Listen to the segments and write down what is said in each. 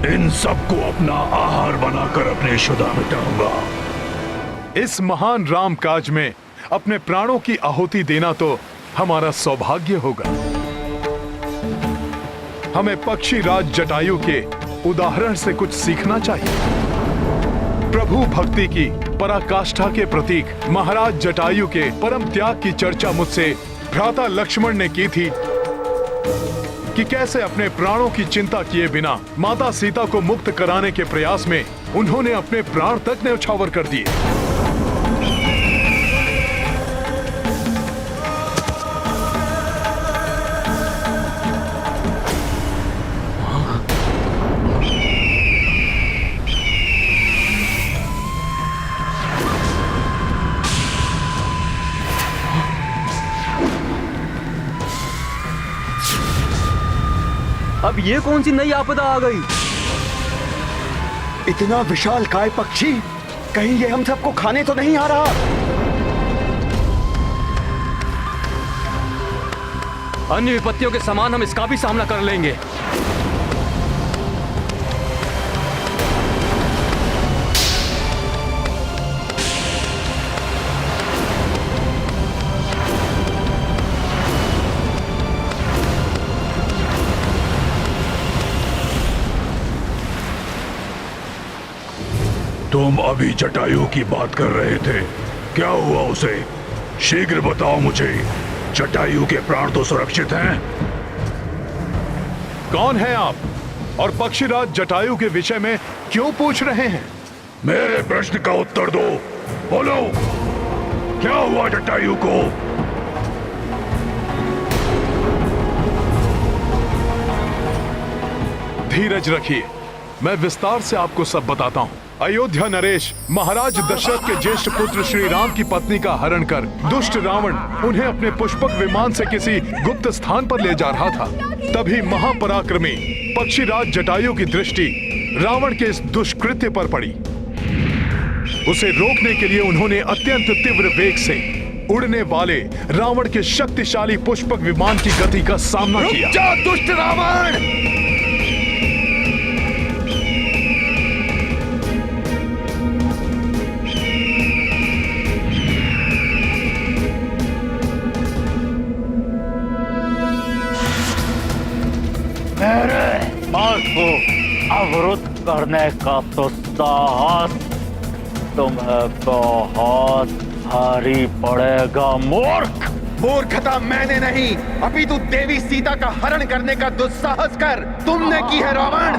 इन सबको अपना आहार बनाकर अपने शुदा मिटाऊंगा। इस महान राम काज में अपने प्राणों की आहुति देना तो हमारा सौभाग्य होगा। हमें पक्षी राज जटायु के उदाहरण से कुछ सीखना चाहिए। प्रभु भक्ति की पराकाष्ठा के प्रतीक महाराज जटायु के परम त्याग की चर्चा मुझसे भ्राता लक्ष्मण ने की थी कि कैसे अपने प्राणों की चिंता किए बिना माता सीता को मुक्त कराने के प्रयास में उन्होंने अपने प्राण तक न्यौछावर कर दिए। अब ये कौन सी नई आपदा आ गई? इतना विशाल काय पक्षी, कहीं ये हम सबको खाने तो नहीं आ रहा? अन्य विपत्तियों के समान हम इसका भी सामना कर लेंगे। तुम अभी जटायु की बात कर रहे थे, क्या हुआ उसे? शीघ्र बताओ मुझे। जटायु के प्राण तो सुरक्षित हैं? कौन है आप और पक्षीराज जटायु के विषय में क्यों पूछ रहे हैं? मेरे प्रश्न का उत्तर दो। बोलो, क्या हुआ जटायु को? धीरज रखिए, मैं विस्तार से आपको सब बताता हूँ। अयोध्या नरेश महाराज दशरथ के ज्येष्ठ पुत्र श्री राम की पत्नी का हरण कर दुष्ट रावण उन्हें अपने पुष्पक विमान से किसी गुप्त स्थान पर ले जा रहा था। तभी महापराक्रमी पक्षीराज जटायु की दृष्टि रावण के इस दुष्कृत्य पर पड़ी। उसे रोकने के लिए उन्होंने अत्यंत तीव्र वेग से उड़ने वाले रावण के शक्तिशाली पुष्पक विमान की गति का सामना किया। रुक जा दुष्ट रावण! मेरे मार्ग को अवरुद्ध करने का तो साहस तुम्हें बहुत भारी पड़ेगा मूर्ख। मूर्खता मैंने नहीं, अभी तू देवी सीता का हरण करने का दुस्साहस कर तुमने की है रावण।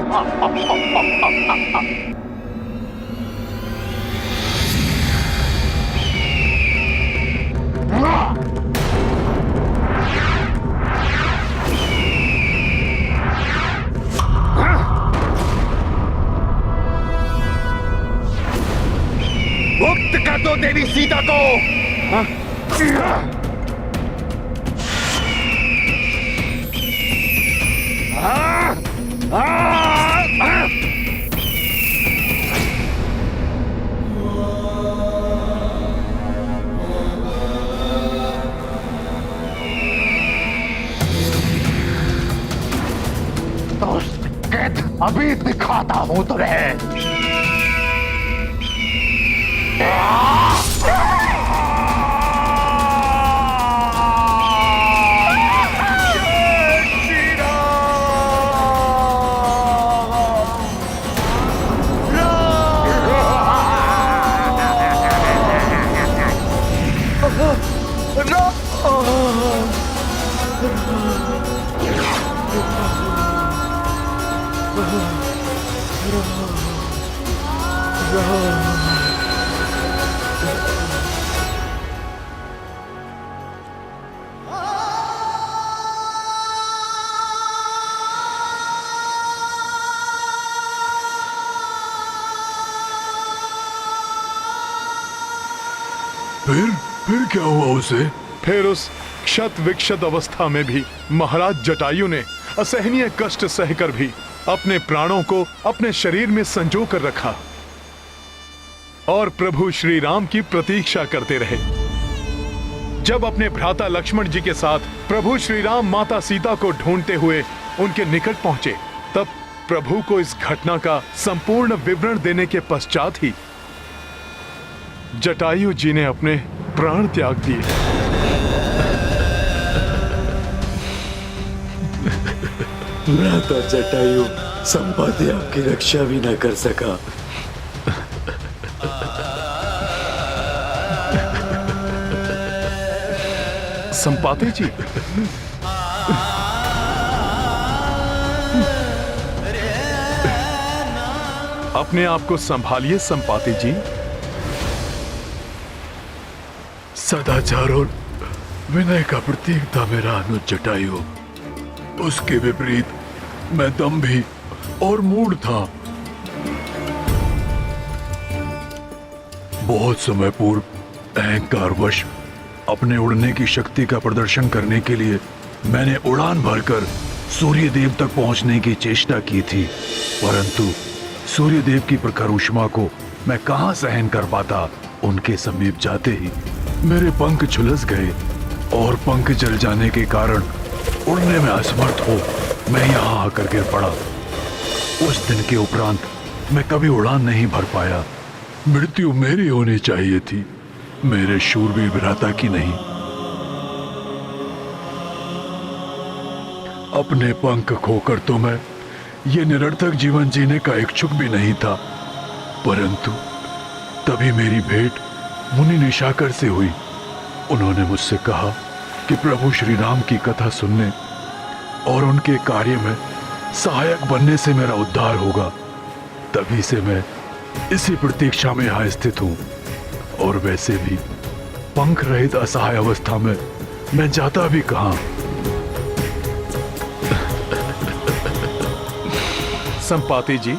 मुक्त कर दो देवी सीता को। अभी दिखाता हूं तुम्हें। फिर क्या हुआ उसे? फिर उस क्षत विक्षत अवस्था में भी महाराज जटायु ने असहनीय कष्ट सहकर भी अपने प्राणों को अपने शरीर में संजो कर रखा और प्रभु श्री राम की प्रतीक्षा करते रहे। जब अपने भ्राता लक्ष्मण जी के साथ प्रभु श्री राम माता सीता को ढूंढते हुए उनके निकट पहुंचे, तब प्रभु को इस घटना का संपूर्ण विवरण देने के पश्चात ही जटायु जी ने अपने प्राण त्याग दिए। भ्राता जटायु संपाति आपकी रक्षा भी न कर सका। संपाति जी, अपने आप को संभालिए संपाति जी। सदाचार और विनय का प्रतीक था मेरा अनुज जटायु। उसके विपरीत मैं दंभी और मूढ़ था। बहुत समय पूर्व अहंकारवश अपने उड़ने की शक्ति का प्रदर्शन करने के लिए मैंने उड़ान भरकर सूर्य देव तक पहुंचने की चेष्टा की थी, परंतु सूर्य देव की प्रखर ऊष्मा को मैं कहां सहन कर पाता। उनके समीप जाते ही मेरे पंख झुलस गए और पंख जल जाने के कारण उड़ने में असमर्थ हो मैं यहाँ आकर गिर पड़ा। उस दिन के उपरांत मैं कभी उड़ान नहीं भर पाया। मृत्यु मेरी होनी चाहिए थी, मेरे शूरवीर भ्राता की नहीं। अपने पंख खोकर तो मैं ये निरर्थक जीवन जीने का इच्छुक भी नहीं था, परंतु तभी मेरी भेंट मुनि निशाकर से हुई। उन्होंने मुझसे कहा कि प्रभु श्री राम की कथा सुनने और उनके कार्य में सहायक बनने से मेरा उद्धार होगा। तभी से मैं इसी प्रतीक्षा में यहाँ स्थित हूँ, और वैसे भी पंख रहित असहाय अवस्था में मैं जाता भी कहाँ। संपाति जी,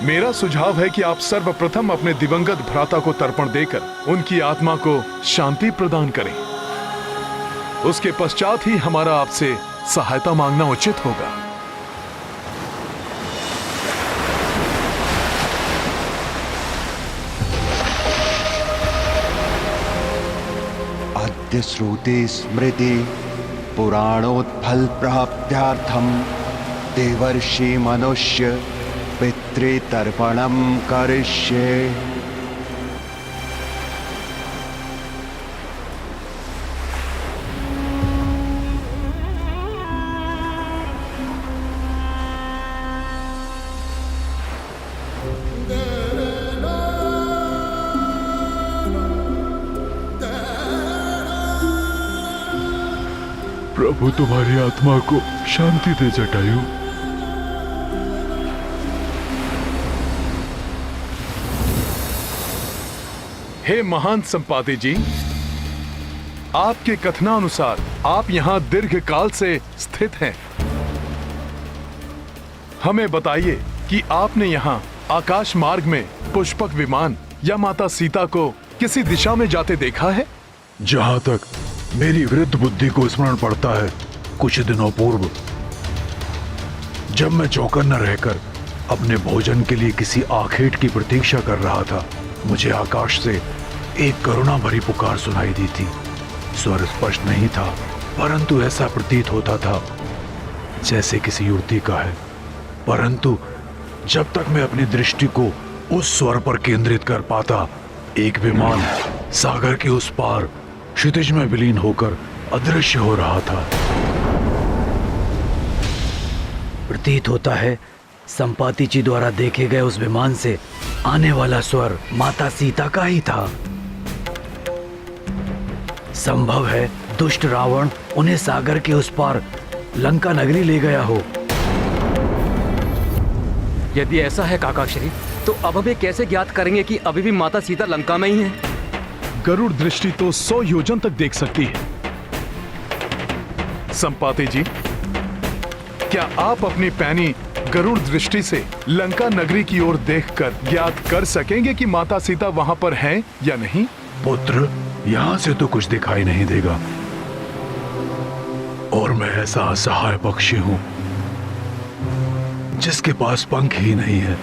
मेरा सुझाव है कि आप सर्वप्रथम अपने दिवंगत भ्राता को तर्पण देकर उनकी आत्मा को शांति प्रदान करें। उसके पश्चात ही हमारा आपसे सहायता मांगना उचित होगा। अद्य श्रुति स्मृति पुराणोत्फल प्राप्त्यार्थम देवर्षि मनुष्य पितृतर्पणम करिष्ये। प्रभु तुम्हारी आत्मा को शांति दे जटायु। हे महान संपाति जी, आपके कथनानुसार आप यहाँ दीर्घ काल से स्थित हैं। हमें बताइए कि आपने यहाँ आकाश मार्ग में पुष्पक विमान या माता सीता को किसी दिशा में जाते देखा है? जहां तक मेरी वृद्ध बुद्धि को स्मरण पड़ता है, कुछ दिनों पूर्व जब मैं चौकन्ना रहकर अपने भोजन के लिए किसी आखेट की प्रतीक्षा कर रहा था, मुझे आकाश से एक करुणा भरी पुकार सुनाई दी थी। स्वर स्पष्ट नहीं था, परंतु ऐसा प्रतीत होता था जैसे किसी युवती का है। परंतु जब तक मैं अपनी दृष्टि को उस स्वर पर केंद्रित कर पाता, एक विमान सागर के उस पार क्षितिज में विलीन होकर अदृश्य हो रहा था। प्रतीत होता है संपाति जी द्वारा देखे गए उस विमान से आने वाला स्वर माता सीता का ही था। संभव है दुष्ट रावण उन्हें सागर के उस पार लंका नगरी ले गया हो। यदि ऐसा है काका श्री, तो अब हमें कैसे ज्ञात करेंगे कि अभी भी माता सीता लंका में ही है? गरुड़ दृष्टि तो 100 योजन तक देख सकती है। संपाति जी, क्या आप अपनी पैनी गरुड़ दृष्टि से लंका नगरी की ओर देखकर ज्ञात कर सकेंगे कि माता सीता वहां पर हैं या नहीं? पुत्र, यहां से तो कुछ दिखाई नहीं देगा, और मैं ऐसा असहाय पक्षी हूं जिसके पास पंख ही नहीं है।